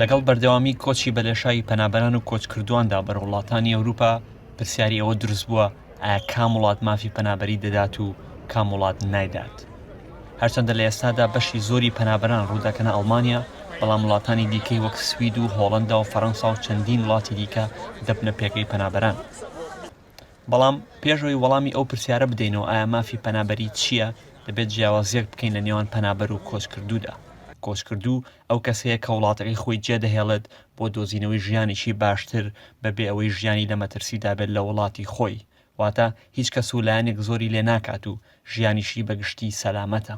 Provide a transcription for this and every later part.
لەگەڵ بەردەوامی کۆچی بەلێشایی پەنابەران و کۆچکردوواندا بەرەو وڵاتانی ئەوروپا پرسیاری ئەوە دروست بووە ئایا کام وڵات مافی پەنابەری دەدات و کام وڵات نایدات. هەرچەندە لە ئێستادا بەشی زۆری پەنابەران ڕوودەکەنە ئەڵمانیا، بەڵام وڵاتانی دیکەی وەک سوید و هۆڵەندا و فەڕەنسا و چەندین وڵاتی دیکە دەبنە پێکەی پەنابەران. بەڵام پێشەوەی وەڵامی ئەو پرسیارە بدەینەوە ئایا مافی پەنابەری چییە، دەبێت جیاوازیەک بکەین لە نێوان پەنابەر و کۆچکردوودا. کۆچکردوو ئەو کەسەیە کە وڵاتەکەی خۆی جێدەهێڵێت بۆ دۆزینەوەی ژیانیشی باشتر بەبێ ئەوەی ژیانی لە مەترسیدا بێت لە وڵاتی خۆی، واتە هیچ کەس و لایەنێک زۆری لێ ناکات و ژیانیشی بەگشتی سەلامەتە.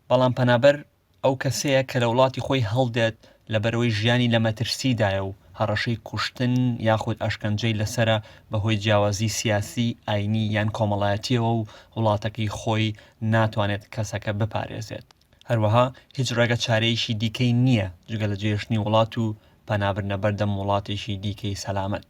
بەڵام پەنابەر ئەو کەسەیە کە لە وڵاتی خۆی هەڵدێت لەبەرەوەی ژیانی لە مەترسیدایە و هەڕەشەی کوشتن یاخود ئەشکەنجەی لەسرە بەهۆی جیاوازی سیاسی، ئاینی یان کۆمەڵایەتیەوە و وڵاتەکەی خۆی ناتوانێت کەسەکە بپارێزێت. هەروەها هیچ ڕێگە چارەیەشی دیکەی نییە جگە لە جێشتنی وڵات و پەنابرنە بەردەم وڵاتێکی دیکەی سەلامەت.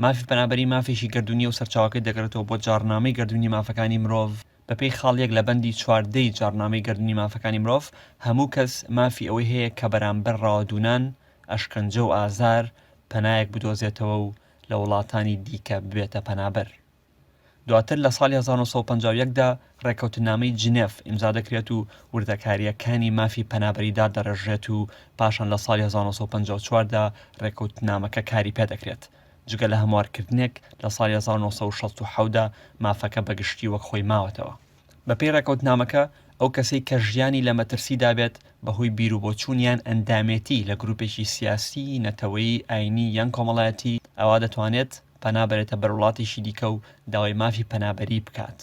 مافی پەنابەری مافێکی گردوونیە و سەرچاوەکەی دەگرێتەوە بۆ جارنامەی گردوونی مافەکانی مرۆڤ. بەپێی خاڵیەک لە بەندی 14 جارنامەی گردوونی مافەکانی مرۆڤ، هەموو کەس مافی ئەوەی هەیە کە بەرامبەر ڕاوەدوونان، ئەشکەنجە و ئازار پەنایەک بدۆزێتەوە و لە وڵاتانی دیکە ببێتە پەنابەر. دواتر لە ساڵی 1950دا ڕێکەوتنامەی جنێف ئیمزا دەکرێت و وردەکاریەکانی مافی پەنابەریدا دەڕژێت و پاشان لە ساڵی 1954دا ڕێکەوتنامەکە کاری پێدەکرێت. جگە لە هەموارکردنێک لە ساڵی 1967دا مافەکە بەگشتی وەک خۆی ماوەتەوە. بەپێی ڕێکەوتنامەکە ئەو کەسەی کە ژیانی لە مەترسیدا بێت بەهۆی بیر و بۆچوونیان ئەندامێتی لە گروپێکی سیاسی، نەتەوەیی، ئاینی یان کۆمەڵایەتی ئەوا دەتوانێت پەنابەرێتە بەر وڵاتێکی دیکە و داوای مافی پەنابەری بکات.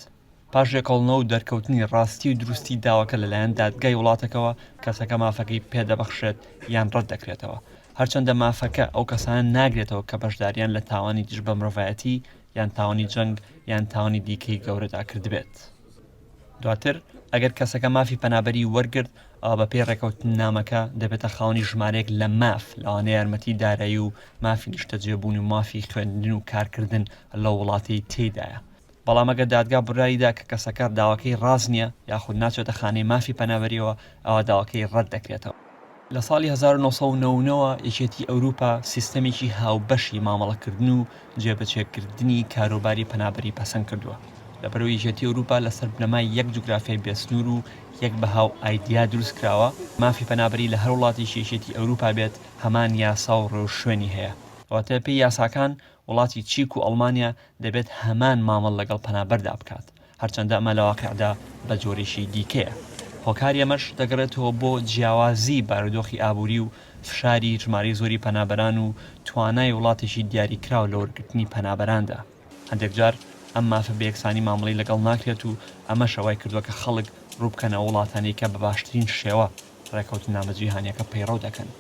پاش ڕێکەوڵنەوە و دەرکەوتنی ڕاستی و دروستی داواکە لەلایەن دادگای وڵاتەکەوە کەسەکە مافەکەی پێدەبەخشێت یان ڕەت دەکرێتەوە، هەرچەندە مافەکە ئەو کەسانە ناگرێتەوە کە بەشداریان لە تاوانی دژ بە مرۆڤایەتی یان تاوانی جەنگ یان تاوانی دیکەی گەورەدا کرد بێت. دواتر ئەگەر کەسەکە مافی پەنابەری وەرگرت، ئەوە بەپێی ڕێکەوتنامەکە دەبێتە خاوەنی ژمارەیەک لە ماف لەوانەیە یارمەتی دارایی و مافی نیشتەجێبوون و مافی خوێندن و کارکردن لە وڵاتی تێدایە. بەڵام ئەگەر دادگا بڕاییدا کە کەسەکە داواکەی ڕاست نییە یاخود ناچێتە خانەی مافی پەنابەریەوە، ئەوە داواکەی ڕەت دەکرێتەوە. لە ساڵی 1990ەوە یەکێتی ئەوروپا سیستەمێکی هاوبەشی مامەڵەکردن و جێبەجێکردنی کاروباری پەنابەری پەسەند کردووە. لەبەرەوەی یەکێتی ئەوروپا لەسەر بنەمای یەک جوگرافیای بێسنوور و یەک بەهاو ئایدیا دروست کراوە مافی پەنابەری لە هەر وڵاتیشی یەکێتی ئەوروپا بێت هەمان یاسا و ڕێوشوێنی هەیە. ئەواتە پێی یاساکان وڵاتی چیک و ئەڵمانیا دەبێت هەمان مامەڵ لەگەڵ پەنابەردا بکات، هەرچەندە ئەمە لە واقعدا بە جۆرێکی دیکەیە. هۆکاری ئەمەش دەگەڕێتەوە بۆ جیاوازی بارودۆخی ئابووری و فشاری ژمارەی زۆری پەنابەران و توانای وڵاتێکی دیاریکراو لە وەرگرتنی پەنابەراندا. هەندێک جار ئەم مافە بە یەکسانی مامەڵەی لەگەڵ ناکرێت و ئەمە شەوای کردووە کە خەڵک ڕووبکەنە وڵاتانێکە بە باشترین شێوە ڕێکەوتنامە جیهانیەکە پەیڕەو دەکەن.